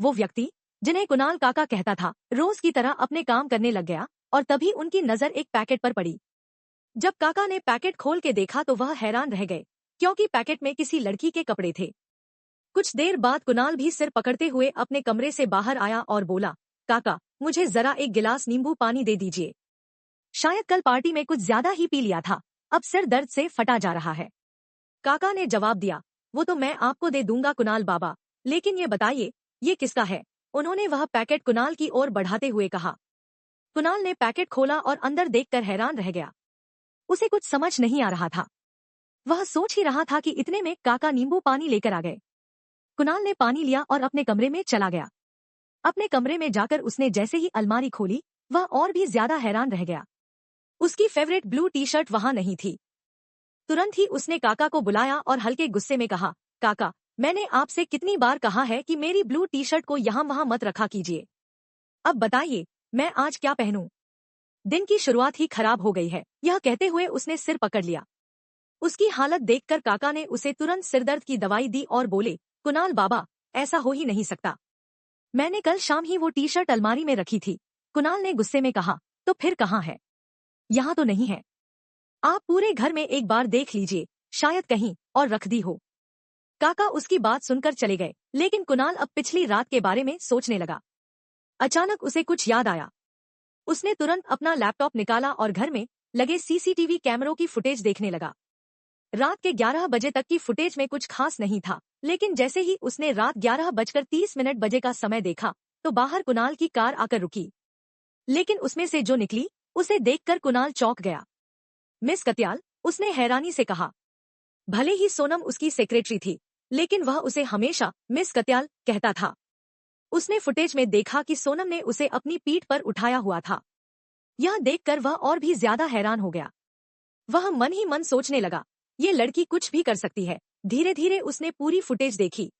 वो व्यक्ति जिन्हें कुणाल काका कहता था रोज की तरह अपने काम करने लग गया और तभी उनकी नजर एक पैकेट पर पड़ी। जब काका ने पैकेट खोल के देखा तो वह हैरान रह गए, क्योंकि पैकेट में किसी लड़की के कपड़े थे। कुछ देर बाद कुणाल भी सिर पकड़ते हुए अपने कमरे से बाहर आया और बोला, काका मुझे जरा एक गिलास नींबू पानी दे दीजिए। शायद कल पार्टी में कुछ ज्यादा ही पी लिया था, अब सिर दर्द से फटा जा रहा है। काका ने जवाब दिया, वो तो मैं आपको दे दूंगा कुणाल बाबा, लेकिन ये बताइए ये किसका है। उन्होंने वह पैकेट कुणाल की ओर बढ़ाते हुए कहा। कुणाल ने पैकेट खोला और अंदर देखकर हैरान रह गया। उसे कुछ समझ नहीं आ रहा था। वह सोच ही रहा था कि इतने में काका नींबू पानी लेकर आ गए। कुणाल ने पानी लिया और अपने कमरे में चला गया। अपने कमरे में जाकर उसने जैसे ही अलमारी खोली, वह और भी ज्यादा हैरान रह गया। उसकी फेवरेट ब्लू टी शर्ट वहां नहीं थी। तुरंत ही उसने काका को बुलाया और हल्के गुस्से में कहा, काका मैंने आपसे कितनी बार कहा है कि मेरी ब्लू टी शर्ट को यहाँ वहां मत रखा कीजिए। अब बताइए मैं आज क्या पहनूं? दिन की शुरुआत ही खराब हो गई है। यह कहते हुए उसने सिर पकड़ लिया। उसकी हालत देखकर काका ने उसे तुरंत सिरदर्द की दवाई दी और बोले, कुणाल बाबा ऐसा हो ही नहीं सकता। मैंने कल शाम ही वो टी शर्ट अलमारी में रखी थी। कुणाल ने गुस्से में कहा, तो फिर कहाँ है? यहाँ तो नहीं है। आप पूरे घर में एक बार देख लीजिए, शायद कहीं और रख दी हो। काका उसकी बात सुनकर चले गए, लेकिन कुणाल अब पिछली रात के बारे में सोचने लगा। अचानक उसे कुछ याद आया। उसने तुरंत अपना लैपटॉप निकाला और घर में लगे सीसीटीवी कैमरों की फुटेज देखने लगा। रात के 11 बजे तक की फुटेज में कुछ खास नहीं था, लेकिन जैसे ही उसने रात 11:30 बजे का समय देखा तो बाहर कुणाल की कार आकर रुकी। लेकिन उसमें से जो निकली उसे देखकर कुणाल चौंक गया। मिस कत्याल, उसने हैरानी से कहा। भले ही सोनम उसकी सेक्रेटरी थी, लेकिन वह उसे हमेशा मिस कत्याल कहता था। उसने फुटेज में देखा कि सोनम ने उसे अपनी पीठ पर उठाया हुआ था। यह देखकर वह और भी ज्यादा हैरान हो गया। वह मन ही मन सोचने लगा, ये लड़की कुछ भी कर सकती है। धीरे धीरे उसने पूरी फुटेज देखी।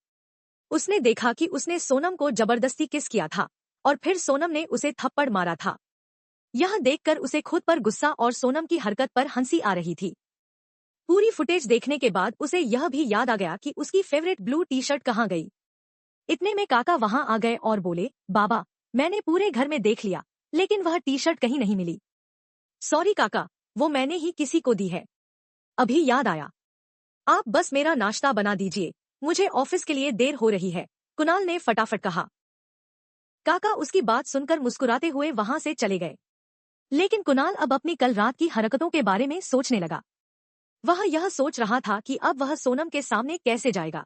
उसने देखा कि उसने सोनम को जबरदस्ती किस किया था और फिर सोनम ने उसे थप्पड़ मारा था। यह देखकर उसे खुद पर गुस्सा और सोनम की हरकत पर हंसी आ रही थी। पूरी फुटेज देखने के बाद उसे यह भी याद आ गया कि उसकी फेवरेट ब्लू टी शर्ट कहाँ गई। इतने में काका वहां आ गए और बोले, बाबा मैंने पूरे घर में देख लिया, लेकिन वह टी शर्ट कहीं नहीं मिली। सॉरी काका, वो मैंने ही किसी को दी है। अभी याद आया। आप बस मेरा नाश्ता बना दीजिए, मुझे ऑफिस के लिए देर हो रही है, कुणाल ने फटाफट कहा। काका उसकी बात सुनकर मुस्कुराते हुए वहां से चले गए। लेकिन कुणाल अब अपनी कल रात की हरकतों के बारे में सोचने लगा। वह यह सोच रहा था कि अब वह सोनम के सामने कैसे जाएगा।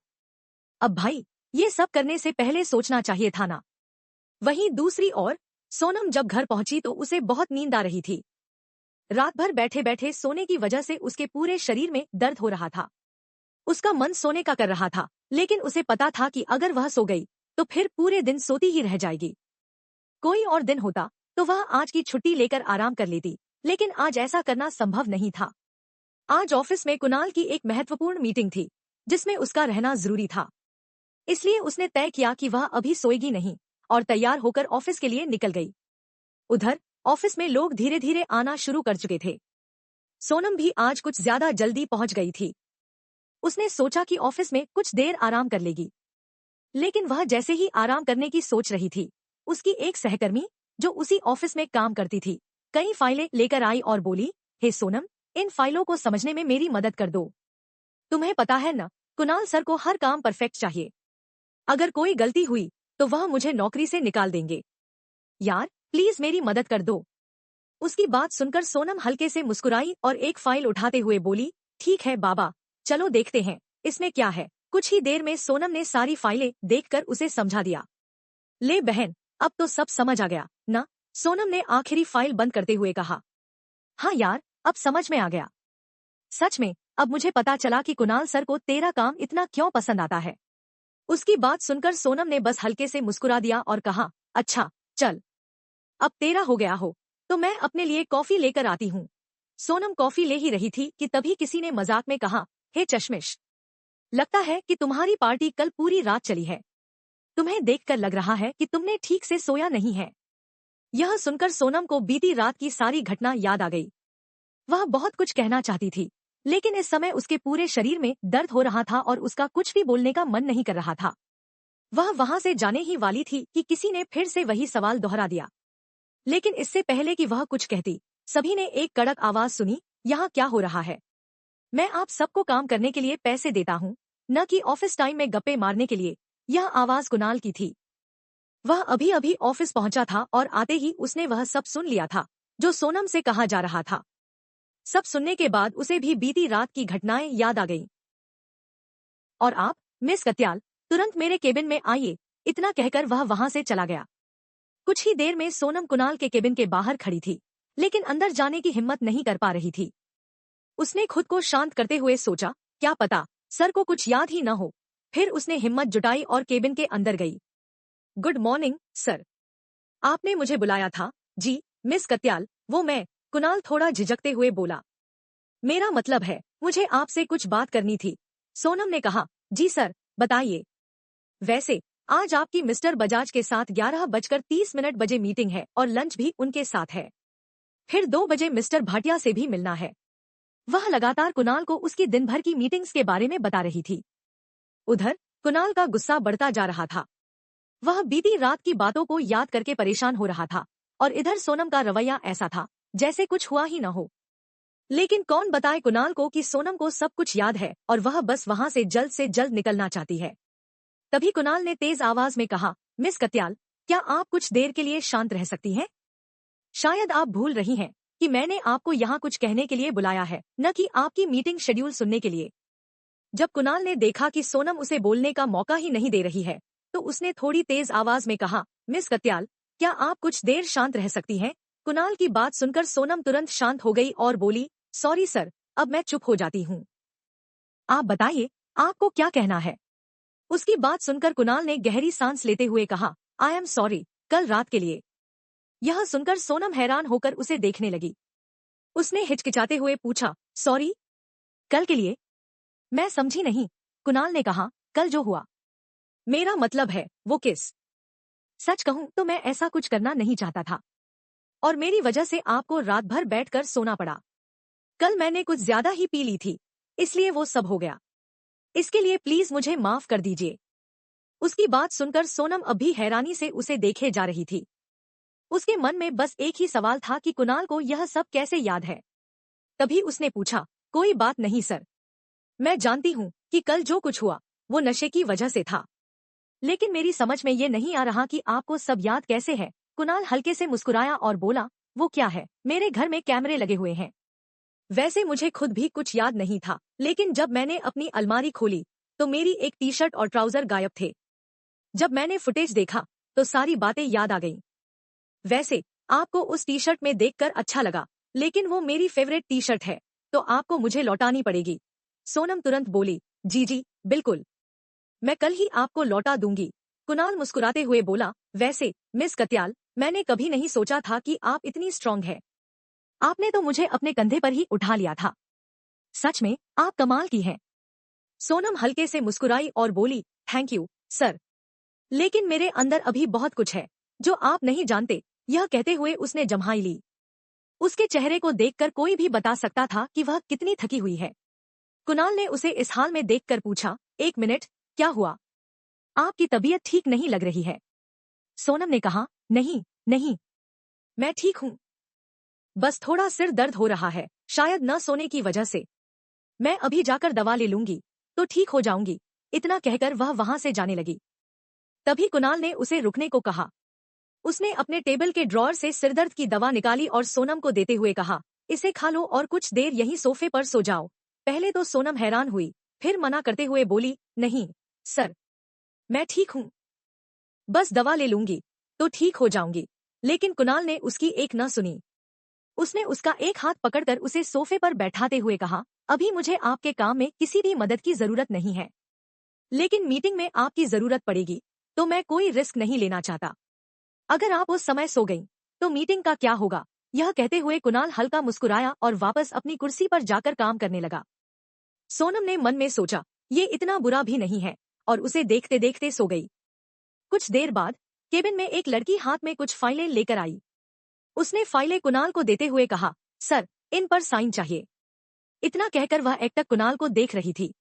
अब भाई, ये सब करने से पहले सोचना चाहिए था ना। वहीं दूसरी ओर सोनम जब घर पहुंची तो उसे बहुत नींद आ रही थी। रात भर बैठे बैठे सोने की वजह से उसके पूरे शरीर में दर्द हो रहा था। उसका मन सोने का कर रहा था, लेकिन उसे पता था कि अगर वह सो गई तो फिर पूरे दिन सोती ही रह जाएगी। कोई और दिन होता तो वह आज की छुट्टी लेकर आराम कर लेती, लेकिन आज ऐसा करना संभव नहीं था। आज ऑफिस में कुणाल की एक महत्वपूर्ण मीटिंग थी, जिसमें उसका रहना जरूरी था। इसलिए उसने तय किया कि वह अभी सोएगी नहीं और तैयार होकर ऑफिस के लिए निकल गई। उधर ऑफिस में लोग धीरे धीरे आना शुरू कर चुके थे। सोनम भी आज कुछ ज्यादा जल्दी पहुंच गई थी। उसने सोचा कि ऑफिस में कुछ देर आराम कर लेगी, लेकिन वह जैसे ही आराम करने की सोच रही थी, उसकी एक सहकर्मी जो उसी ऑफिस में काम करती थी, कई फाइलें लेकर आई और बोली, हे सोनम, इन फाइलों को समझने में मेरी मदद कर दो। तुम्हें पता है न, कुणाल सर को हर काम परफेक्ट चाहिए। अगर कोई गलती हुई तो वह मुझे नौकरी से निकाल देंगे। यार प्लीज मेरी मदद कर दो। उसकी बात सुनकर सोनम हल्के से मुस्कुराई और एक फाइल उठाते हुए बोली, ठीक है बाबा, चलो देखते हैं इसमें क्या है। कुछ ही देर में सोनम ने सारी फाइलें देखकर उसे समझा दिया। ले बहन, अब तो सब समझ आ गया ना? सोनम ने आखिरी फाइल बंद करते हुए कहा। हाँ यार, अब समझ में आ गया। सच में अब मुझे पता चला कि कुणाल सर को तेरा काम इतना क्यों पसंद आता है। उसकी बात सुनकर सोनम ने बस हल्के से मुस्कुरा दिया और कहा, अच्छा चल, अब तेरा हो गया हो तो मैं अपने लिए कॉफी लेकर आती हूँ। सोनम कॉफी ले ही रही थी कि तभी किसी ने मजाक में कहा, हे चश्मिश, लगता है कि तुम्हारी पार्टी कल पूरी रात चली है। तुम्हें देखकर लग रहा है कि तुमने ठीक से सोया नहीं है। यह सुनकर सोनम को बीती रात की सारी घटना याद आ गई। वह बहुत कुछ कहना चाहती थी, लेकिन इस समय उसके पूरे शरीर में दर्द हो रहा था और उसका कुछ भी बोलने का मन नहीं कर रहा था। वह वहां से जाने ही वाली थी कि किसी ने फिर से वही सवाल दोहरा दिया। लेकिन इससे पहले कि वह कुछ कहती, सभी ने एक कड़क आवाज सुनी, यहाँ क्या हो रहा है? मैं आप सबको काम करने के लिए पैसे देता हूँ, न कि ऑफिस टाइम में गप्पे मारने के लिए। यह आवाज कुणाल की थी। वह अभी अभी ऑफिस पहुंचा था और आते ही उसने वह सब सुन लिया था जो सोनम से कहा जा रहा था। सब सुनने के बाद उसे भी बीती रात की घटनाएं याद आ गईं। और आप, मिस कत्याल, तुरंत मेरे केबिन में आइए, इतना कहकर वह वहां से चला गया। कुछ ही देर में सोनम कुणाल के केबिन के बाहर खड़ी थी, लेकिन अंदर जाने की हिम्मत नहीं कर पा रही थी। उसने खुद को शांत करते हुए सोचा, क्या पता सर को कुछ याद ही न हो। फिर उसने हिम्मत जुटाई और केबिन के अंदर गई। गुड मॉर्निंग सर, आपने मुझे बुलाया था? जी मिस कत्याल, वो मैं, कुणाल थोड़ा झिझकते हुए बोला। मेरा मतलब है, मुझे आपसे कुछ बात करनी थी। सोनम ने कहा, जी सर, बताइए। वैसे आज आपकी मिस्टर बजाज के साथ 11:30 बजे मीटिंग है और लंच भी उनके साथ है। फिर 2 बजे मिस्टर भाटिया से भी मिलना है। वह लगातार कुणाल को उसकी दिन भर की मीटिंग्स के बारे में बता रही थी। उधर कुणाल का गुस्सा बढ़ता जा रहा था। वह बीती रात की बातों को याद करके परेशान हो रहा था और इधर सोनम का रवैया ऐसा था जैसे कुछ हुआ ही न हो। लेकिन कौन बताए कुणाल को कि सोनम को सब कुछ याद है और वह बस वहां से जल्द निकलना चाहती है। तभी कुणाल ने तेज आवाज में कहा, मिस कत्याल, क्या आप कुछ देर के लिए शांत रह सकती हैं? शायद आप भूल रही हैं कि मैंने आपको यहाँ कुछ कहने के लिए बुलाया है, न कि आपकी मीटिंग शेड्यूल सुनने के लिए। जब कुणाल ने देखा कि सोनम उसे बोलने का मौका ही नहीं दे रही है, तो उसने थोड़ी तेज आवाज में कहा, मिस कत्याल, क्या आप कुछ देर शांत रह सकती हैं? कुणाल की बात सुनकर सोनम तुरंत शांत हो गई और बोली, सॉरी सर, अब मैं चुप हो जाती हूँ। आप बताइए, आपको क्या कहना है? उसकी बात सुनकर कुणाल ने गहरी सांस लेते हुए कहा, आई एम सॉरी, कल रात के लिए। यह सुनकर सोनम हैरान होकर उसे देखने लगी। उसने हिचकिचाते हुए पूछा, सॉरी, कल के लिए? मैं समझी नहीं। कुणाल ने कहा, कल जो हुआ। मेरा मतलब है, वो किस? सच कहूं तो मैं ऐसा कुछ करना नहीं चाहता था और मेरी वजह से आपको रात भर बैठकर सोना पड़ा। कल मैंने कुछ ज्यादा ही पी ली थी, इसलिए वो सब हो गया। इसके लिए प्लीज मुझे माफ कर दीजिए। उसकी बात सुनकर सोनम अब भी हैरानी से उसे देखे जा रही थी। उसके मन में बस एक ही सवाल था कि कुणाल को यह सब कैसे याद है। तभी उसने पूछा, कोई बात नहीं सर, मैं जानती हूँ कि कल जो कुछ हुआ वो नशे की वजह से था, लेकिन मेरी समझ में ये नहीं आ रहा कि आपको सब याद कैसे है। कुणाल हल्के से मुस्कुराया और बोला, वो क्या है, मेरे घर में कैमरे लगे हुए हैं। वैसे मुझे खुद भी कुछ याद नहीं था, लेकिन जब मैंने अपनी अलमारी खोली तो मेरी एक टी शर्ट और ट्राउजर गायब थे। जब मैंने फुटेज देखा तो सारी बातें याद आ गईं। वैसे आपको उस टी शर्ट में देखकर अच्छा लगा, लेकिन वो मेरी फेवरेट टी शर्ट है, तो आपको मुझे लौटानी पड़ेगी। सोनम तुरंत बोली, जी जी बिल्कुल, मैं कल ही आपको लौटा दूंगी। कुणाल मुस्कुराते हुए बोला, वैसे मिस कत्याल, मैंने कभी नहीं सोचा था कि आप इतनी स्ट्रांग है। आपने तो मुझे अपने कंधे पर ही उठा लिया था। सच में आप कमाल की हैं। सोनम हल्के से मुस्कुराई और बोली, थैंक यू सर, लेकिन मेरे अंदर अभी बहुत कुछ है जो आप नहीं जानते। यह कहते हुए उसने जम्हाई ली। उसके चेहरे को देखकर कोई भी बता सकता था कि वह कितनी थकी हुई है। कुणाल ने उसे इस हाल में देखकर पूछा, एक मिनट, क्या हुआ? आपकी तबीयत ठीक नहीं लग रही है। सोनम ने कहा, नहीं नहीं, मैं ठीक हूँ, बस थोड़ा सिर दर्द हो रहा है, शायद न सोने की वजह से। मैं अभी जाकर दवा ले लूंगी तो ठीक हो जाऊंगी। इतना कहकर वह वहां से जाने लगी। तभी कुणाल ने उसे रुकने को कहा। उसने अपने टेबल के ड्रॉअर से सिरदर्द की दवा निकाली और सोनम को देते हुए कहा, इसे खा लो और कुछ देर यहीं सोफे पर सो जाओ। पहले तो सोनम हैरान हुई, फिर मना करते हुए बोली, नहीं सर, मैं ठीक हूँ, बस दवा ले लूंगी तो ठीक हो जाऊंगी। लेकिन कुणाल ने उसकी एक न सुनी। उसने उसका एक हाथ पकड़कर उसे सोफे पर बैठाते हुए कहा, अभी मुझे आपके काम में किसी भी मदद की जरूरत नहीं है, लेकिन मीटिंग में आपकी जरूरत पड़ेगी तो मैं कोई रिस्क नहीं लेना चाहता। अगर आप उस समय सो गईं, तो मीटिंग का क्या होगा? यह कहते हुए कुणाल हल्का मुस्कुराया और वापस अपनी कुर्सी पर जाकर काम करने लगा। सोनम ने मन में सोचा, ये इतना बुरा भी नहीं है, और उसे देखते देखते सो गई। कुछ देर बाद केबिन में एक लड़की हाथ में कुछ फाइलें लेकर आई। उसने फाइलें कुणाल को देते हुए कहा, सर, इन पर साइन चाहिए। इतना कहकर वह एकटक कुणाल को देख रही थी।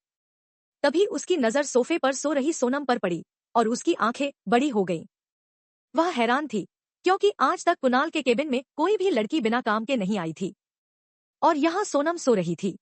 तभी उसकी नजर सोफे पर सो रही सोनम पर पड़ी। और उसकी आंखें बड़ी हो गईं। वह हैरान थी क्योंकि आज तक कुणाल के केबिन में कोई भी लड़की बिना काम के नहीं आई थी और यहाँ सोनम सो रही थी।